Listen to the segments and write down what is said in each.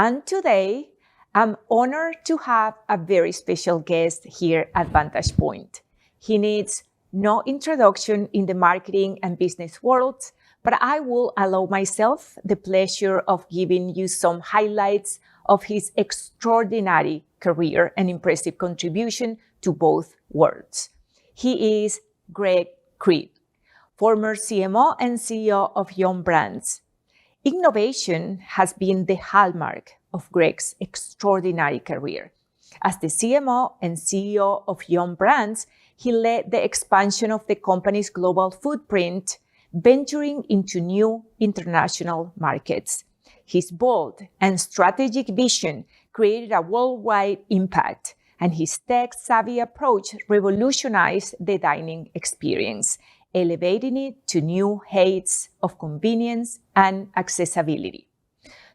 And today, I'm honored to have a very special guest here at Vantage Point. He needs no introduction in the marketing and business world, but I will allow myself the pleasure of giving you some highlights of his extraordinary career and impressive contribution to both worlds. He is Greg Creed, former CMO and CEO of Yum Brands. Innovation has been the hallmark of Greg's extraordinary career. As the CMO and CEO of Yum Brands, he led the expansion of the company's global footprint, venturing into new international markets. His bold and strategic vision created a worldwide impact, and his tech-savvy approach revolutionized the dining experience, elevating it to new heights of convenience and accessibility.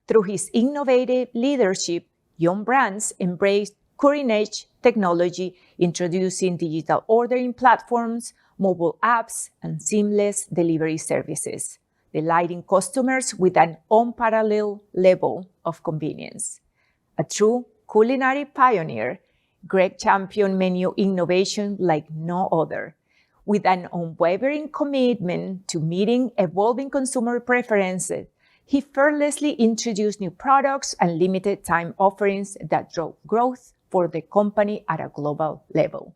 Through his innovative leadership, Yum Brands embraced cutting-edge technology, introducing digital ordering platforms, mobile apps, and seamless delivery services, delighting customers with an unparalleled level of convenience. A true culinary pioneer, Greg championed menu innovation like no other. With an unwavering commitment to meeting evolving consumer preferences, he fearlessly introduced new products and limited-time offerings that drove growth for the company at a global level.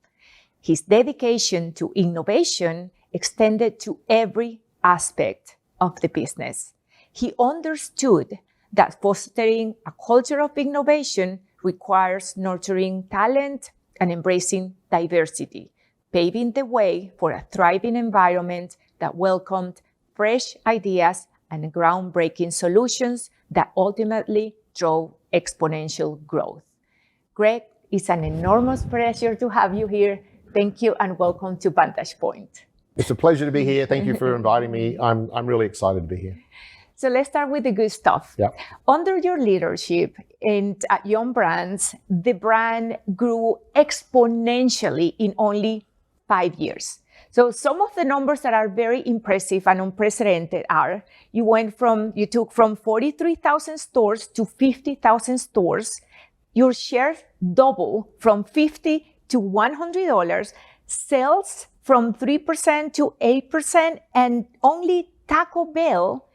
His dedication to innovation extended to every aspect of the business. He understood that fostering a culture of innovation requires nurturing talent and embracing diversity, paving the way for a thriving environment that welcomed fresh ideas and groundbreaking solutions that ultimately drove exponential growth. Greg, it's an enormous pleasure to have you here. Thank you and welcome to Vantage Point. It's a pleasure to be here. Thank you for inviting me. I'm really excited to be here. So let's start with the good stuff. Yeah. Under your leadership at Yum Brands, the brand grew exponentially in only 5 years. So some of the numbers that are very impressive and unprecedented are, you took from 43,000 stores to 50,000 stores. Your shares double from $50 to $100, sales from 3% to 8%, and only Taco Bell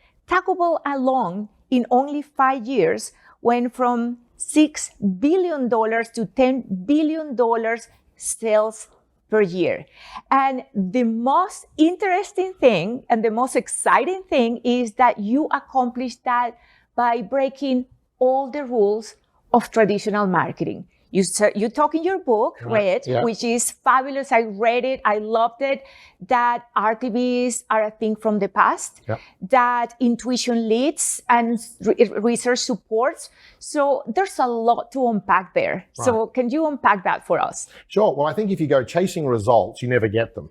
alone in only 5 years went from $6 billion to $10 billion sales per year. And the most interesting thing and the most exciting thing is that you accomplished that by breaking all the rules of traditional marketing. You talk in your book, Red, which is fabulous. I read it. I loved it. That RTVs are a thing from the past, that intuition leads and research supports. So there's a lot to unpack there. Right. So can you unpack that for us? Sure. Well, I think if you go chasing results, you never get them.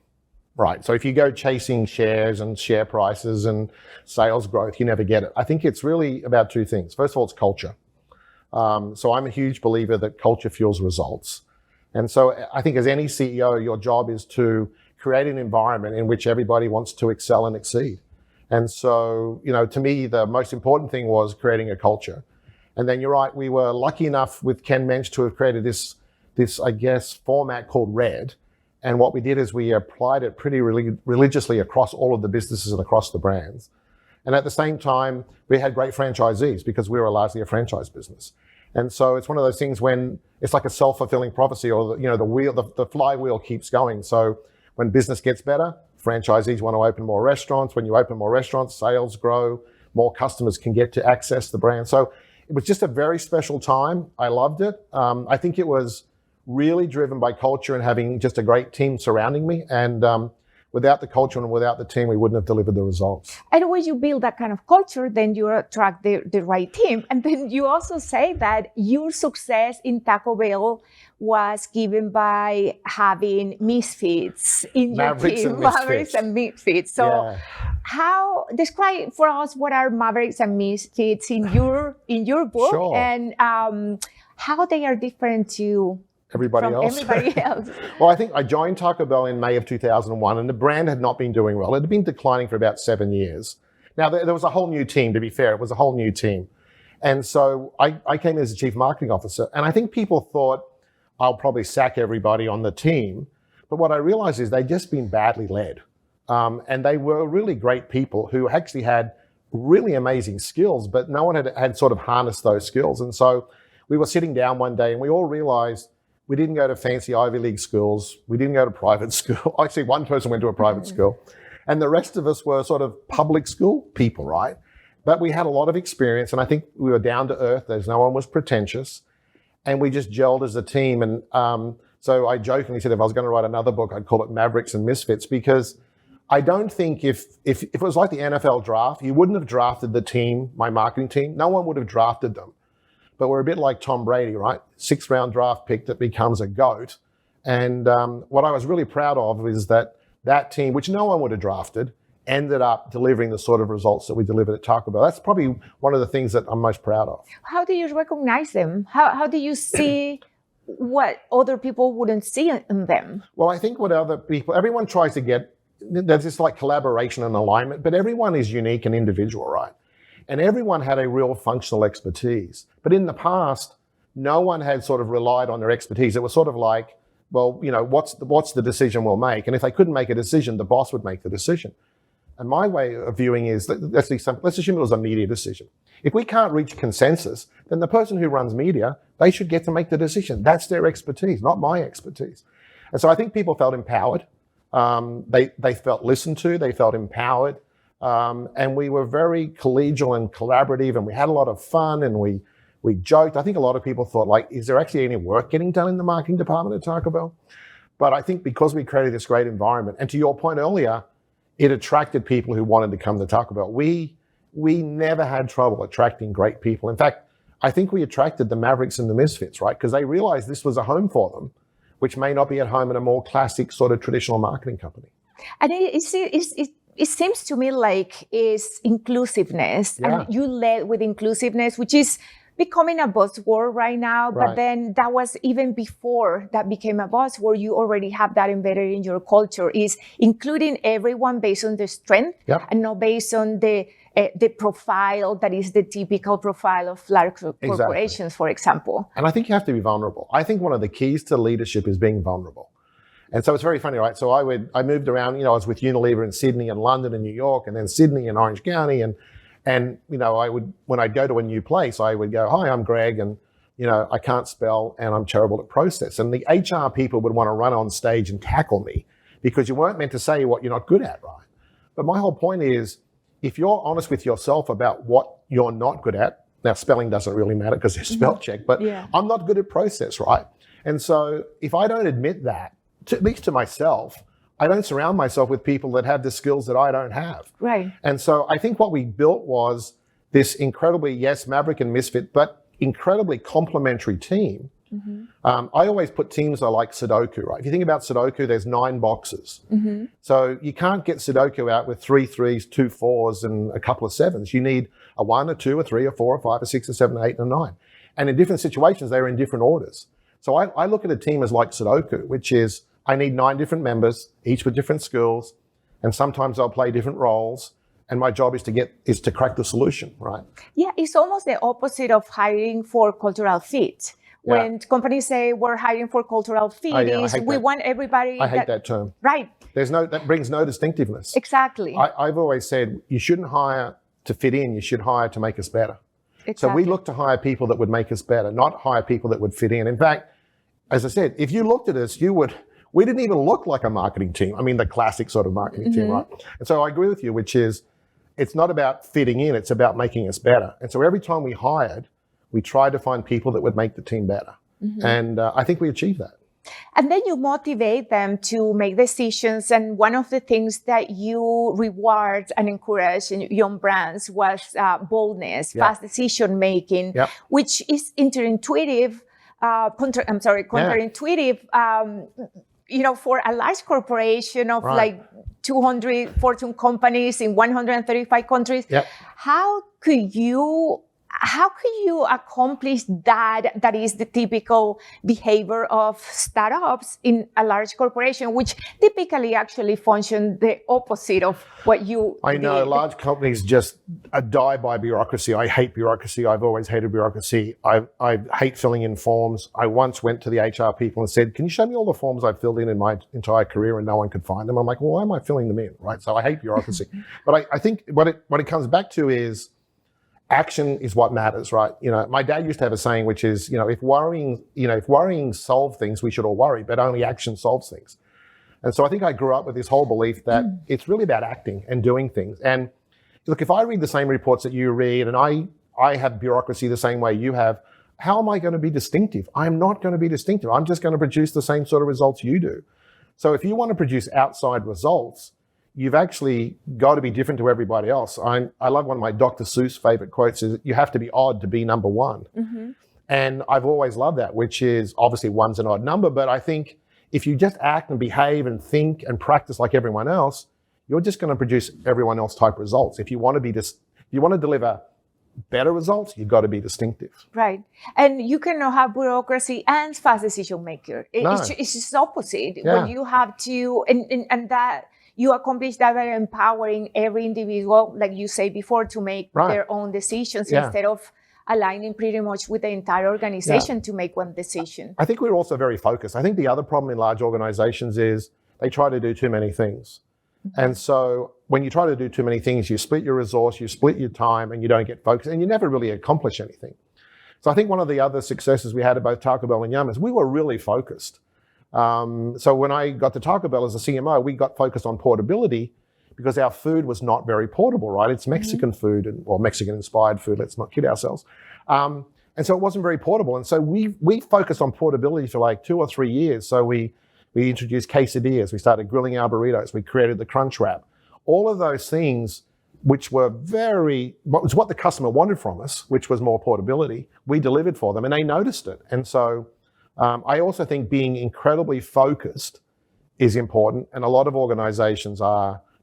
Right. So if you go chasing shares and share prices and sales growth, you never get it. I think it's really about two things. First of all, it's culture. So I'm a huge believer that culture fuels results. And so I think as any CEO, your job is to create an environment in which everybody wants to excel and exceed. And so, to me, the most important thing was creating a culture. And then you're right, we were lucky enough with Ken Mensch to have created this, I guess, format called Red. And what we did is we applied it pretty religiously across all of the businesses and across the brands. And at the same time, we had great franchisees because we were largely a franchise business. And so it's one of those things when it's like a self-fulfilling prophecy, or the flywheel keeps going. So when business gets better, franchisees want to open more restaurants. When you open more restaurants, sales grow, more customers can get to access the brand. So it was just a very special time. I loved it. I think it was really driven by culture and having just a great team surrounding me. And without the culture and without the team, we wouldn't have delivered the results. And when you build that kind of culture, then you attract the right team. And then you also say that your success in Taco Bell was given by having misfits in your team. Mavericks and misfits. So describe for us what are Mavericks and Misfits in your book, sure. And how they are different to everybody else. Well, I think I joined Taco Bell in May of 2001, and the brand had not been doing well. It had been declining for about 7 years. Now, there was a whole new team, to be fair. It was a whole new team. And so I came in as a chief marketing officer, and I think people thought I'll probably sack everybody on the team. But what I realized is they'd just been badly led. And they were really great people who actually had really amazing skills, but no one had sort of harnessed those skills. And so we were sitting down one day and we all realized we didn't go to fancy Ivy League schools. We didn't go to private school. Actually, one person went to a private school. And the rest of us were sort of public school people, right? But we had a lot of experience, and I think we were down to earth. No one was pretentious. And we just gelled as a team. And so I jokingly said if I was going to write another book, I'd call it Mavericks and Misfits, because I don't think if it was like the NFL draft, you wouldn't have drafted the team, my marketing team. No one would have drafted them. But we're a bit like Tom Brady, right? 6th round draft pick that becomes a GOAT. And what I was really proud of is that team, which no one would have drafted, ended up delivering the sort of results that we delivered at Taco Bell. That's probably one of the things that I'm most proud of. How do you recognize them? How do you see what other people wouldn't see in them? Well, I think what other people, everyone tries to get, there's this like collaboration and alignment, but everyone is unique and individual, right? And everyone had a real functional expertise. But in the past, no one had sort of relied on their expertise. It was sort of like, well, you know, what's the decision we'll make? And if they couldn't make a decision, the boss would make the decision. And my way of viewing is, let's assume it was a media decision. If we can't reach consensus, then the person who runs media, they should get to make the decision. That's their expertise, not my expertise. And so I think people felt empowered. They felt listened to, they felt empowered. And we were very collegial and collaborative, and we had a lot of fun, and we joked. I think a lot of people thought, like, is there actually any work getting done in the marketing department at Taco Bell? But I think because we created this great environment, and to your point earlier, it attracted people who wanted to come to Taco Bell. We never had trouble attracting great people. In fact, I think we attracted the Mavericks and the Misfits, right? Because they realized this was a home for them, which may not be at home in a more classic sort of traditional marketing company. And it seems to me like it's inclusiveness. Yeah. And you led with inclusiveness, which is becoming a buzzword right now. Right. But then that was even before that became a buzzword. You already have that embedded in your culture, is including everyone based on their strength. Yep. And not based on the profile that is the typical profile of large corporations, for example. And I think you have to be vulnerable. I think one of the keys to leadership is being vulnerable. And so it's very funny, right? So I moved around, you know, I was with Unilever in Sydney and London and New York, and then Sydney and Orange County. And you know, when I'd go to a new place, I would go, hi, I'm Greg, and you know, I can't spell and I'm terrible at process. And the HR people would want to run on stage and tackle me because you weren't meant to say what you're not good at, right? But my whole point is, if you're honest with yourself about what you're not good at, now spelling doesn't really matter because there's spell check, but yeah. I'm not good at process, right? And so if I don't admit that, at least to myself, I don't surround myself with people that have the skills that I don't have. Right. And so I think what we built was this incredibly, yes, Maverick and Misfit, but incredibly complementary team. Mm-hmm. I always put teams are like Sudoku, right? If you think about Sudoku, there's 9 boxes. Mm-hmm. So you can't get Sudoku out with 3 3s, 2 4s, and a couple of 7s. You need a 1, a 2, a 3, a 4, a 5, a 6, a 7, a 8, and a 9. And in different situations, they're in different orders. So I look at a team as like Sudoku, which is I need 9 different members, each with different skills, and sometimes I'll play different roles. And my job is to crack the solution, right? Yeah, it's almost the opposite of hiring for cultural fit. Yeah. When companies say we're hiring for cultural fit, we want everybody. I hate that term. Right. That brings no distinctiveness. Exactly. I've always said you shouldn't hire to fit in, you should hire to make us better. Exactly. So we look to hire people that would make us better, not hire people that would fit in. In fact, as I said, if you looked at us, we didn't even look like a marketing team. I mean, the classic sort of marketing team, right? And so I agree with you, which is it's not about fitting in, it's about making us better. And so every time we hired, we tried to find people that would make the team better. Mm-hmm. And I think we achieved that. And then you motivate them to make decisions. And one of the things that you reward and encourage in young brands was boldness, fast decision making, which is counterintuitive. You know, for a large corporation of like 200 Fortune companies in 135 countries, how could you how can you accomplish that? That is the typical behavior of startups in a large corporation, which typically actually function the opposite of what you I know did. large companies just die by bureaucracy. I hate bureaucracy. I've always hated bureaucracy. I hate filling in forms. I once went to the HR people and said, can you show me all the forms I've filled in my entire career, and no one could find them? I'm like, well, why am I filling them in, right? So I hate bureaucracy. But I think what it comes back to is action is what matters, right? My dad used to have a saying, which is, if worrying solves things, we should all worry, but only action solves things. And so I think I grew up with this whole belief that it's really about acting and doing things. And look, if I read the same reports that you read, and I have bureaucracy the same way you have, how am I going to be distinctive? I'm not going to be distinctive. I'm just going to produce the same sort of results you do. So if you want to produce outside results, you've actually got to be different to everybody else. I love one of my Dr. Seuss favorite quotes is, you have to be odd to be number one. Mm-hmm. And I've always loved that, which is obviously one's an odd number, but I think if you just act and behave and think and practice like everyone else, you're just going to produce everyone else type results. If you want to deliver better results, you've got to be distinctive. Right. And you cannot have bureaucracy and fast decision maker. It's just opposite. Yeah. When you have to, and that, you accomplish that by empowering every individual, like you say before, to make their own decisions instead of aligning pretty much with the entire organization to make one decision. I think we're also very focused. I think the other problem in large organizations is they try to do too many things. Mm-hmm. And so when you try to do too many things, you split your resource, you split your time, and you don't get focused, and you never really accomplish anything. So I think one of the other successes we had at both Taco Bell and Yum is we were really focused. So when I got to Taco Bell as a CMO, we got focused on portability because our food was not very portable, right? It's Mexican food, or Mexican-inspired food, let's not kid ourselves. And so it wasn't very portable. And so we focused on portability for like 2 or 3 years. So we introduced quesadillas, we started grilling our burritos, we created the crunch wrap. All of those things, which was what the customer wanted from us, which was more portability, we delivered for them, and they noticed it. And so I also think being incredibly focused is important. And a lot of organizations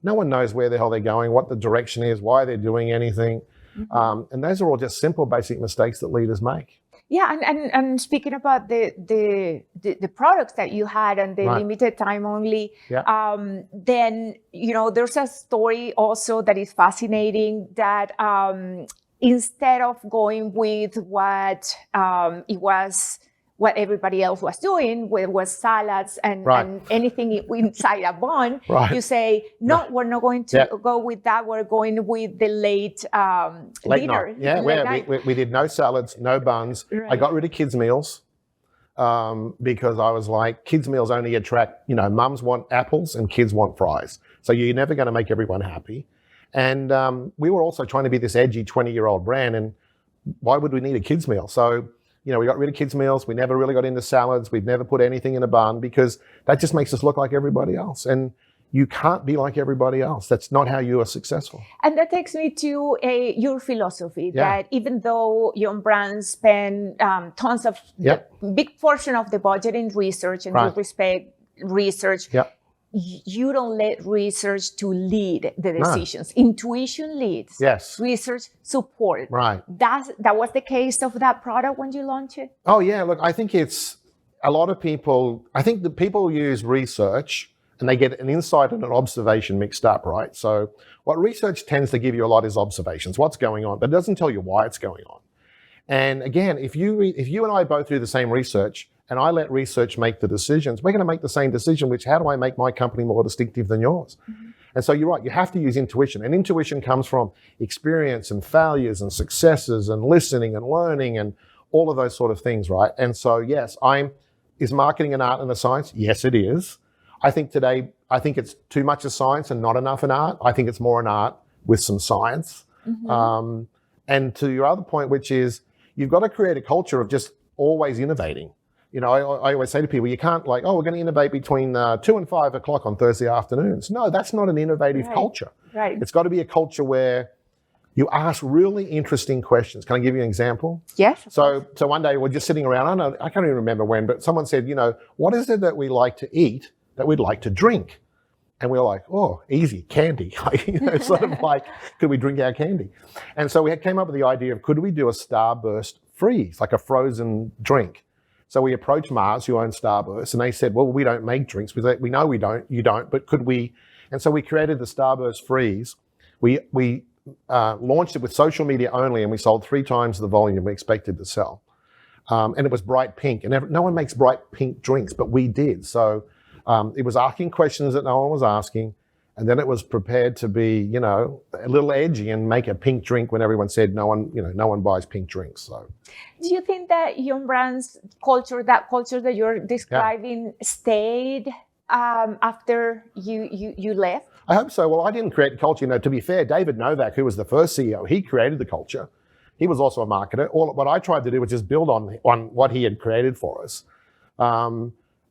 no one knows where the hell they're going, what the direction is, why they're doing anything. Mm-hmm. And those are all just simple, basic mistakes that leaders make. Yeah, and speaking about the products that you had and the limited time only, then, there's a story also that is fascinating that instead of going with what everybody else was doing, where it was salads and anything inside a bun, you say, no, we're not going to go with that. We're going with the late dinner. Night. Yeah, we did no salads, no buns. Right. I got rid of kids' meals because I was like, kids' meals only attract, mums want apples and kids want fries. So you're never going to make everyone happy. And we were also trying to be this edgy 20-year-old brand. And why would we need a kids' meal? So we got rid of kids' meals. We never really got into salads. We've never put anything in a bun because that just makes us look like everybody else. And you can't be like everybody else. That's not how you are successful. And that takes me to your philosophy that even though Yum Brands spend tons of big portion of the budget in research, and you respect research, you don't let research to lead the decisions. No. Intuition leads. Yes. Research support. Right. That was the case of that product when you launched it? Oh, yeah. Look, I think it's a lot of people, I think that people use research and they get an insight and an observation mixed up, right? So what research tends to give you a lot is observations, what's going on, but it doesn't tell you why it's going on. And again, if you and I both do the same research, and I let research make the decisions, we're going to make the same decision, which how do I make my company more distinctive than yours? Mm-hmm. And so you're right, you have to use intuition. And intuition comes from experience and failures and successes and listening and learning and all of those sort of things, right? And so, yes, is marketing an art and a science? Yes, it is. I think it's too much of science and not enough an art. I think it's more an art with some science. Mm-hmm. And to your other point, which is you've got to create a culture of just always innovating. I always say to people, you can't we're going to innovate between 2 and 5 o'clock on Thursday afternoons. No, that's not an innovative culture. Right. It's got to be a culture where you ask really interesting questions. Can I give you an example? Yes. So one day we're just sitting around, I can't even remember when, but someone said, what is it that we like to eat that we'd like to drink? And we were like, oh, easy, candy. Sort of like, could we drink our candy? And so we came up with the idea of, could we do a Starburst freeze, like a frozen drink? So we approached Mars, who owns Starburst, and they said, well, we don't make drinks. We know we don't, you don't, but could we? And so we created the Starburst freeze. We launched it with social media only, and we sold 3 times the volume we expected to sell. And it was bright pink, and no one makes bright pink drinks, but we did. So it was asking questions that no one was asking, and then it was prepared to be, a little edgy and make a pink drink when everyone said no one buys pink drinks. So, do you think that Yum Brands culture, that culture that you're describing, stayed after you left? I hope so. Well, I didn't create the culture. To be fair, David Novak, who was the first CEO, he created the culture. He was also a marketer. What I tried to do was just build on what he had created for us.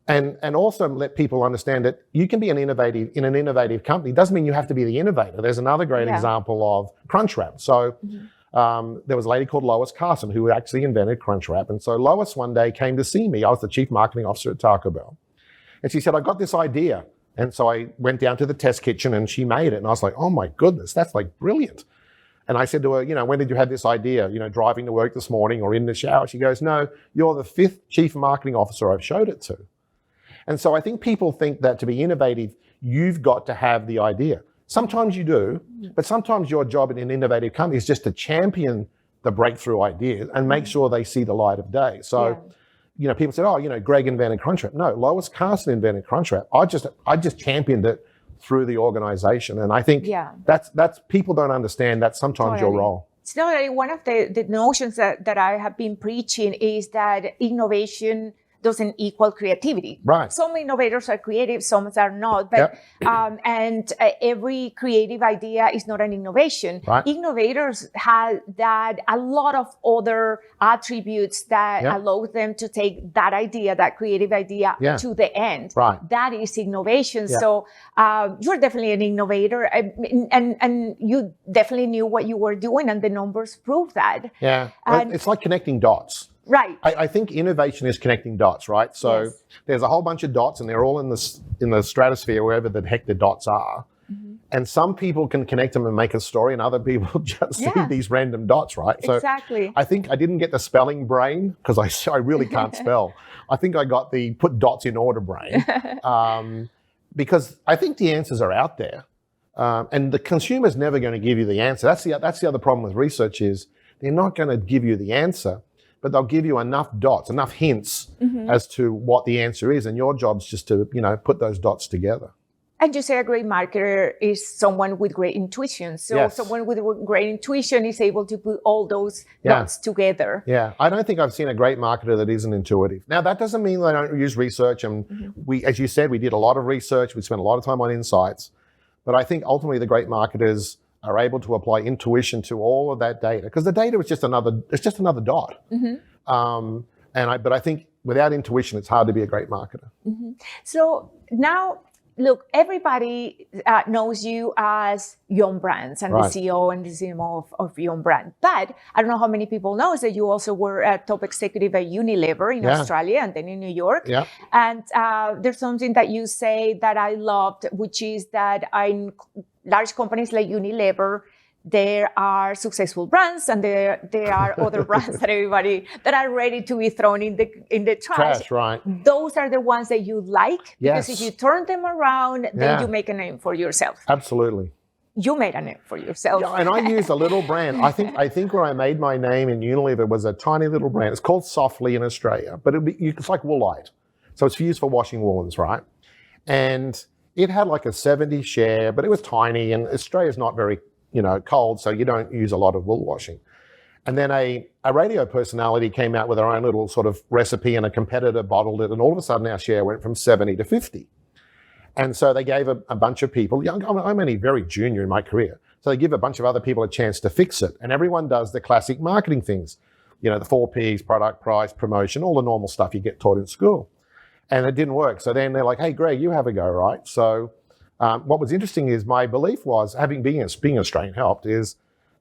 And also let people understand that you can be in an innovative company. It doesn't mean you have to be the innovator. There's another great example of Crunchwrap. So there was a lady called Lois Carson who actually invented Crunchwrap. And so Lois one day came to see me. I was the chief marketing officer at Taco Bell. And she said, I got this idea. And so I went down to the test kitchen and she made it. And I was like, oh my goodness, that's like brilliant. And I said to her, when did you have this idea? Driving to work this morning or in the shower? She goes, no, you're the 5th chief marketing officer I've showed it to. And so I think people think that to be innovative, you've got to have the idea. Sometimes you do, but sometimes your job in an innovative company is just to champion the breakthrough ideas and make sure they see the light of day. So, people said, Greg invented Crunchwrap. No, Lois Carson invented Crunchwrap. I just championed it through the organization. And I think that's people don't understand that's sometimes your role. So one of the notions that I have been preaching is that innovation doesn't equal creativity. Right. Some innovators are creative, some are not. But and every creative idea is not an innovation. Right. Innovators have a lot of other attributes that allow them to take that idea, that creative idea, to the end. Right. That is innovation. Yeah. So you're definitely an innovator, and you definitely knew what you were doing, and the numbers prove that. Yeah. And it's like connecting dots. Right. I think innovation is connecting dots, right? So there's a whole bunch of dots and they're all in the stratosphere, wherever the heck the dots are. Mm-hmm. And some people can connect them and make a story, and other people just see these random dots, right? So exactly. I think I didn't get the spelling brain because I really can't spell. I think I got the put dots in order brain because I think the answers are out there. And the consumer's never going to give you the answer. That's the other problem with research is they're not going to give you the answer, but they'll give you enough dots, enough hints as to what the answer is. And your job's just to, put those dots together. And you say a great marketer is someone with great intuition. So someone with great intuition is able to put all those dots together. Yeah, I don't think I've seen a great marketer that isn't intuitive. Now, that doesn't mean they don't use research. And we, as you said, we did a lot of research. We spent a lot of time on insights. But I think ultimately the great marketers are able to apply intuition to all of that data, because the data is just another dot. But I think without intuition, it's hard to be a great marketer. So now, look, everybody knows you as Yum Brands and the CEO and the CMO of Yum Brand. But I don't know how many people know that you also were a top executive at Unilever in Australia and then in New York. Yeah. And there's something that you say that I loved, which is that in large companies like Unilever, there are successful brands and there are other brands that are ready to be thrown in the trash. Right. Those are the ones that you like, because if you turn them around, then you make a name for yourself. Absolutely. You made a name for yourself. Yeah, and I used a little brand. I think where I made my name in Unilever was a tiny little brand. It's called Softly in Australia, but it's like Woolite. So it's used for washing woolens, right? And it had like a 70 share, but it was tiny, and Australia's not very cold, so you don't use a lot of wool washing. And then a radio personality came out with their own little sort of recipe, and a competitor bottled it, and all of a sudden our share went from 70 to 50. And so they gave a bunch of people, I'm only very junior in my career, so they give a bunch of other people a chance to fix it. And everyone does the classic marketing things, the 4 Ps, product, price, promotion, all the normal stuff you get taught in school. And it didn't work. So then they're like, hey, Greg, you have a go, right? So what was interesting is my belief was, being Australian helped, is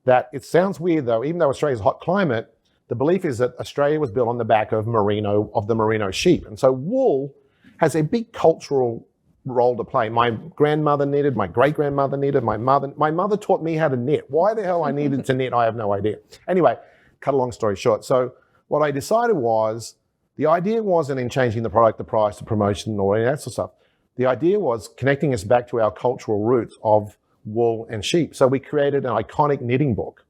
that it sounds weird though, even though Australia's a hot climate, the belief is that Australia was built on the back of the merino sheep. And so wool has a big cultural role to play. My grandmother knitted, my great-grandmother knitted, my mother taught me how to knit. Why the hell I needed to knit, I have no idea. Anyway, cut a long story short. So what I decided was, the idea wasn't in changing the product, the price, the promotion, or any of that sort of stuff. The idea was connecting us back to our cultural roots of wool and sheep. So we created an iconic knitting book,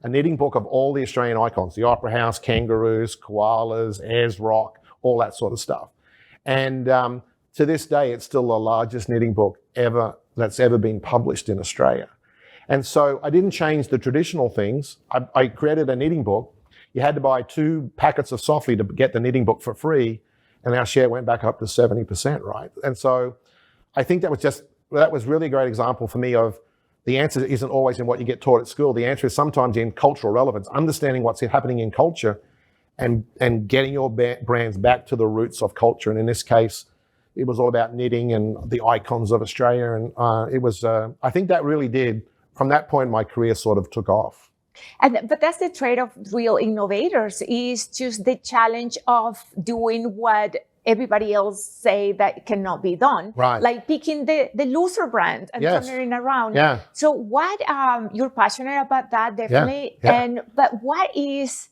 a knitting book of all the Australian icons, the Opera House, kangaroos, koalas, Ayers Rock, all that sort of stuff. And to this day, it's still the largest knitting book that's ever been published in Australia. And so I didn't change the traditional things. I created a knitting book. You had to buy 2 packets of Softly to get the knitting book for free, and our share went back up to 70%, right? And so I think that was really a great example for me of the answer isn't always in what you get taught at school. The answer is sometimes in cultural relevance, understanding what's happening in culture and getting your brands back to the roots of culture. And in this case, it was all about knitting and the icons of Australia. And I think that really did, from that point, my career sort of took off. But that's the trait of real innovators, is just the challenge of doing what everybody else say that cannot be done. Right. Like picking the loser brand and turning it around. Yeah. So what, you're passionate about that, definitely. Yeah. But what is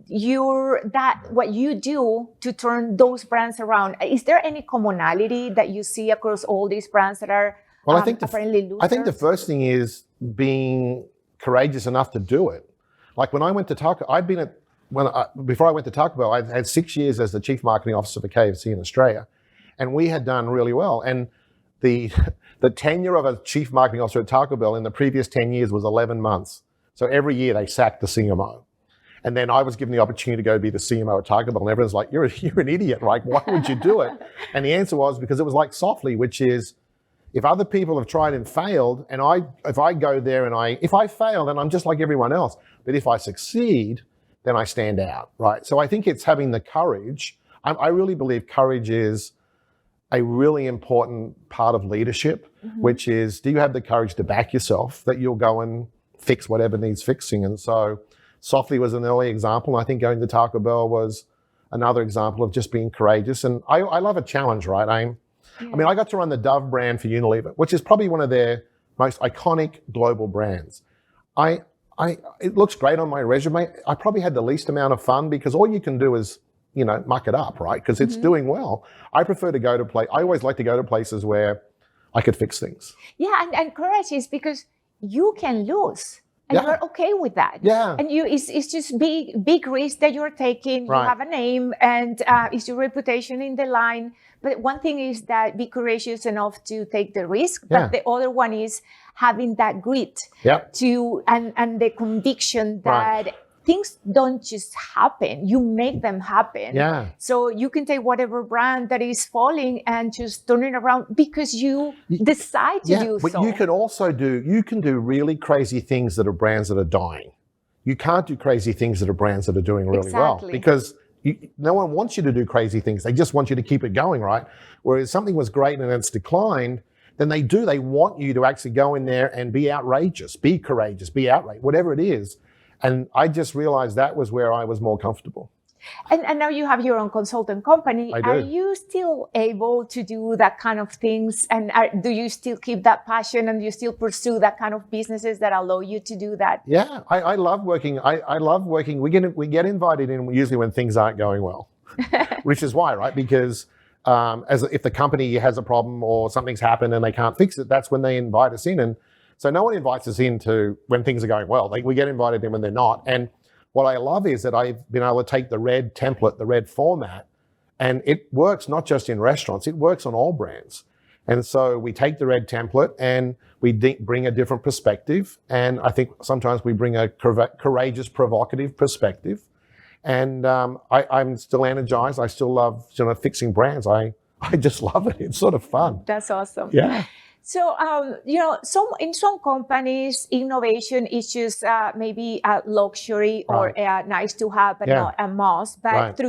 what you do to turn those brands around? Is there any commonality that you see across all these brands that are apparently losers? I think the first thing is being courageous enough to do it. Like when I went to Taco, before I went to Taco Bell, I had 6 years as the chief marketing officer for KFC in Australia, and we had done really well. And the tenure of a chief marketing officer at Taco Bell in the previous 10 years was 11 months. So every year they sacked the CMO. And then I was given the opportunity to go be the CMO at Taco Bell, and everyone's like, you're an idiot, right? Why would you do it? And the answer was because it was like Softly, which is, if other people have tried and failed, and if I go there and if I fail, then I'm just like everyone else. But if I succeed, then I stand out, right? So I think it's having the courage. I really believe courage is a really important part of leadership, which is, do you have the courage to back yourself that you'll go and fix whatever needs fixing? And so Softly was an early example. I think going to Taco Bell was another example of just being courageous. And I love a challenge, right? I mean, I got to run the Dove brand for Unilever, which is probably one of their most iconic global brands. It looks great on my resume. I probably had the least amount of fun because all you can do is, muck it up, right? Because it's doing well. I prefer to go to I always like to go to places where I could fix things. Yeah, and courage is because you can lose. And you're okay with that. Yeah. And it's just big risk that you're taking. Right. You have a name, and it's your reputation in the line. But one thing is that be courageous enough to take the risk. But the other one is having that grit and the conviction that things don't just happen. You make them happen. Yeah. So you can take whatever brand that is falling and just turn it around because you decide to do so. But you can do really crazy things that are brands that are dying. You can't do crazy things that are brands that are doing really well, because no one wants you to do crazy things. They just want you to keep it going, right? Whereas something was great and it's declined, then they want you to actually go in there and be outrageous, be courageous, be outraged, whatever it is. And I just realized that was where I was more comfortable. And now you have your own consultant company. I do. Are you still able to do that kind of things? And do you still keep that passion and you still pursue that kind of businesses that allow you to do that? Yeah, I love working. I love working. We get invited in usually when things aren't going well, which is why, right? Because if the company has a problem or something's happened and they can't fix it, that's when they invite us in. And so no one invites us in when things are going well. We get invited in when they're not. And what I love is that I've been able to take the red template, the red format, and it works not just in restaurants, it works on all brands. And so we take the red template and we bring a different perspective. And I think sometimes we bring a courageous, provocative perspective. And I'm still energized. I still love fixing brands. I just love it. It's sort of fun. That's awesome. Yeah. So, in some companies, innovation is just maybe a luxury or nice to have, but not a must. But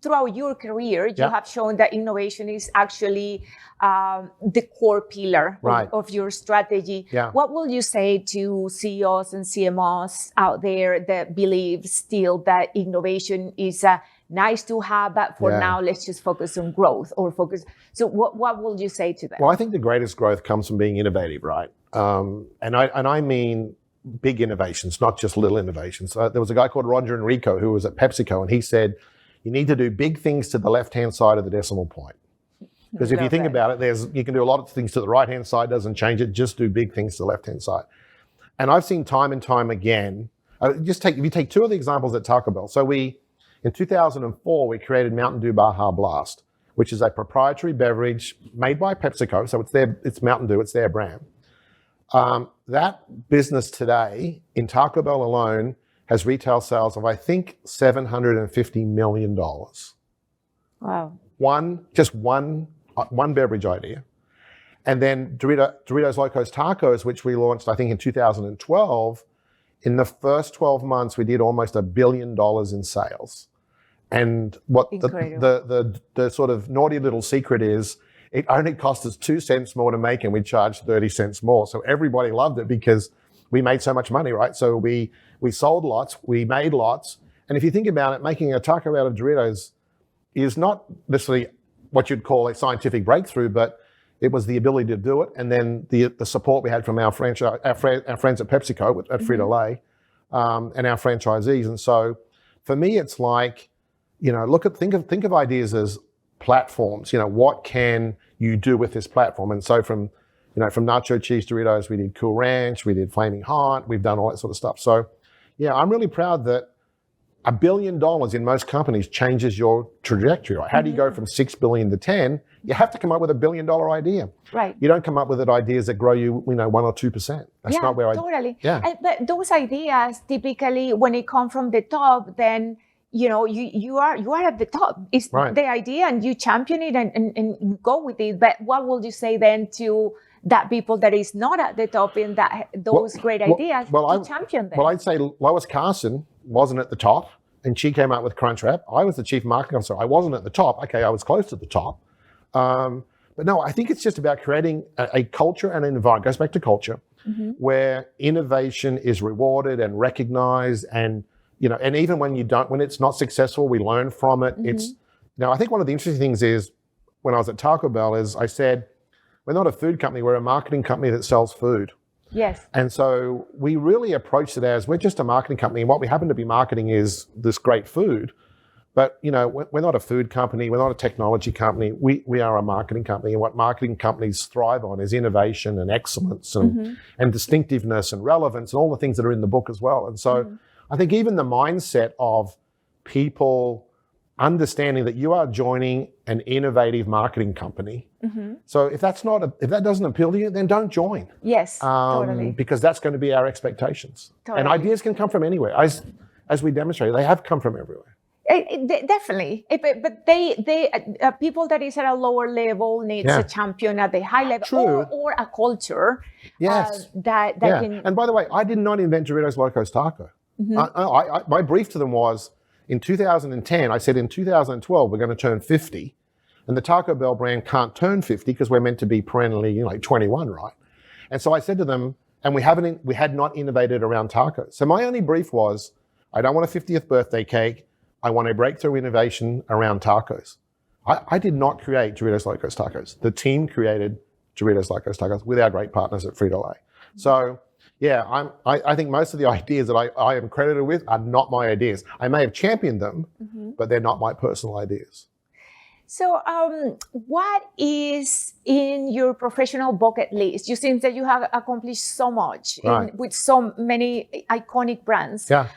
throughout your career, you have shown that innovation is actually the core pillar of your strategy. Yeah. What will you say to CEOs and CMOs out there that believe still that innovation is nice to have, but for Yeah. now, let's just focus on growth or focus. So what will you say to them? Well, I think the greatest growth comes from being innovative, right? And I mean big innovations, not just little innovations. There was a guy called Roger Enrico who was at PepsiCo, and he said, you need to do big things to the left-hand side of the decimal point. Because if you think about it, you can do a lot of things to the right-hand side, doesn't change it, just do big things to the left-hand side. And I've seen time and time again, if you take two of the examples at Taco Bell. So in 2004, we created Mountain Dew Baja Blast, which is a proprietary beverage made by PepsiCo. So it's Mountain Dew, it's their brand. That business today in Taco Bell alone has retail sales of, I think, $750 million. Wow. One beverage idea. And then Doritos Locos Tacos, which we launched, I think, in 2012, in the first 12 months, we did almost $1 billion in sales. And what the sort of naughty little secret is, it only cost us 2 cents more to make, and we charged 30 cents more. So everybody loved it because we made so much money, right? So we sold lots, we made lots. And if you think about it, making a taco out of Doritos is not necessarily what you'd call a scientific breakthrough, but it was the ability to do it. And then the support we had from our friends at PepsiCo, at Frito-Lay, and our franchisees. And so for me, it's like, think of ideas as platforms. What can you do with this platform? And so from nacho cheese Doritos, we did Cool Ranch, we did Flaming Hot, we've done all that sort of stuff. So yeah, I'm really proud that $1 billion in most companies changes your trajectory. Right? How do you go from 6 billion to 10? You have to come up with $1 billion idea. Right. You don't come up with ideas that grow you, 1 or 2%. That's not where totally. Yeah. But those ideas typically, when it come from the top, then you are at the top. It's the idea, and you champion it and go with it. But what will you say then to that people that is not at the top in those great ideas to champion them? Well, I'd say Lois Carson wasn't at the top, and she came out with Crunchwrap. I was the chief marketing officer. I wasn't at the top. Okay, I was close to the top. But no, I think it's just about creating a culture and an environment. It goes back to culture, where innovation is rewarded and recognized, and and even when it's not successful, we learn from it. I think one of the interesting things is when I was at Taco Bell is I said, we're not a food company, we're a marketing company that sells food. Yes. And so we really approached it as we're just a marketing company, and what we happen to be marketing is this great food. But we're not a food company, we're not a technology company, we are a marketing company, and what marketing companies thrive on is innovation and excellence and distinctiveness and relevance and all the things that are in the book as well. And so I think even the mindset of people understanding that you are joining an innovative marketing company. So if that doesn't appeal to you, then don't join. Yes, totally. Because that's going to be our expectations. Totally. And ideas can come from anywhere. As we demonstrated, they have come from everywhere. Definitely, but they people that is at a lower level needs a champion at the high level, or a culture. Yes, that can. And by the way, I did not invent Doritos Locos Taco. My brief to them was in 2010. I said in 2012 we're going to turn 50, and the Taco Bell brand can't turn 50 because we're meant to be perennially 21, right? And so I said to them, and we had not innovated around tacos. So my only brief was, I don't want a 50th birthday cake. I want a breakthrough innovation around tacos. I did not create Doritos Locos Tacos. The team created Doritos Locos Tacos with our great partners at Frito-Lay. So yeah, I think most of the ideas that I am credited with are not my ideas. I may have championed them, but they're not my personal ideas. So what is in your professional bucket list? You seem that you have accomplished so much with so many iconic brands. Yeah.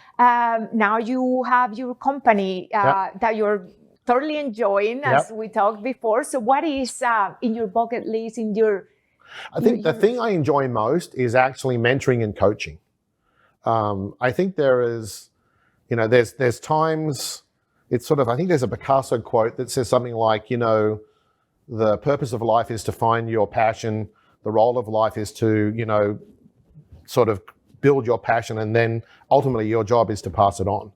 Now you have your company that you're thoroughly enjoying, as we talked before. So what is in your bucket list, I think the thing I enjoy most is actually mentoring and coaching. I think there is, there's times, it's sort of, I think there's a Picasso quote that says something like, the purpose of life is to find your passion. The role of life is to, sort of build your passion, and then ultimately your job is to pass it on.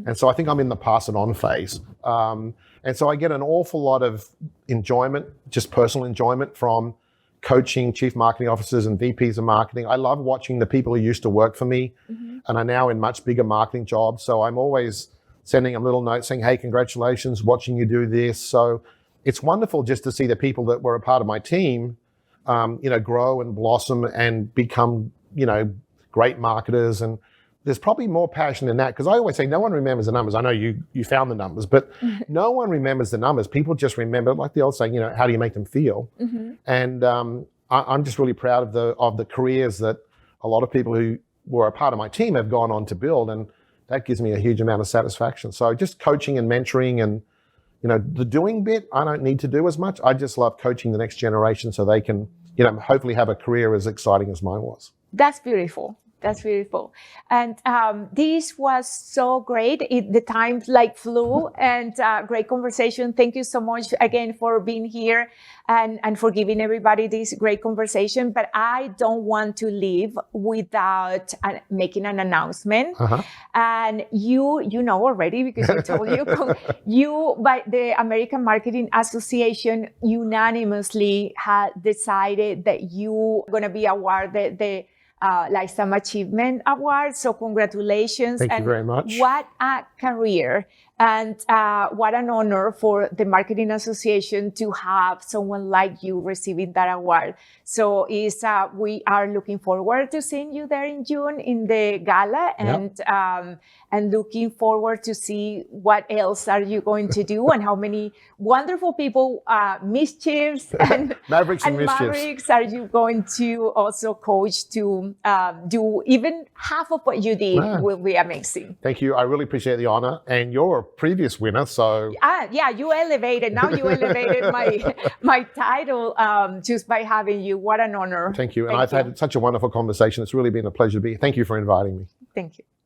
And so I think I'm in the pass it on phase. And so I get an awful lot of enjoyment, just personal enjoyment from coaching chief marketing officers and VPs of marketing. I love watching the people who used to work for me and are now in much bigger marketing jobs. So I'm always sending them little notes saying, hey, congratulations, watching you do this. So it's wonderful just to see the people that were a part of my team, grow and blossom and become, great marketers. And there's probably more passion in that, because I always say no one remembers the numbers. I know you found the numbers, but no one remembers the numbers. People just remember, like the old saying, how do you make them feel? Mm-hmm. And I'm just really proud of the careers that a lot of people who were a part of my team have gone on to build, and that gives me a huge amount of satisfaction. So just coaching and mentoring and the doing bit, I don't need to do as much. I just love coaching the next generation so they can hopefully have a career as exciting as mine was. That's beautiful. That's beautiful. And this was so great. The time flew, and great conversation. Thank you so much again for being here and for giving everybody this great conversation. But I don't want to leave without making an announcement. Uh-huh. And you know already, because I told you, by the American Marketing Association unanimously had decided that you are going to be awarded the Lifetime Achievement Award. So congratulations. Thank you very much. What a career, and what an honor for the Marketing Association to have someone like you receiving that award. So we are looking forward to seeing you there in June in the gala, and looking forward to see what else are you going to do and how many wonderful people, mischiefs and Mavericks and mischiefs. Mavericks are you going to also coach to do even half of what you did. Will be amazing. Thank you. I really appreciate the honor, and you're a previous winner, so you elevated my title just by having you. What an honor. Thank you. And I've had such a wonderful conversation. It's really been a pleasure to be here. Thank you for inviting me. Thank you.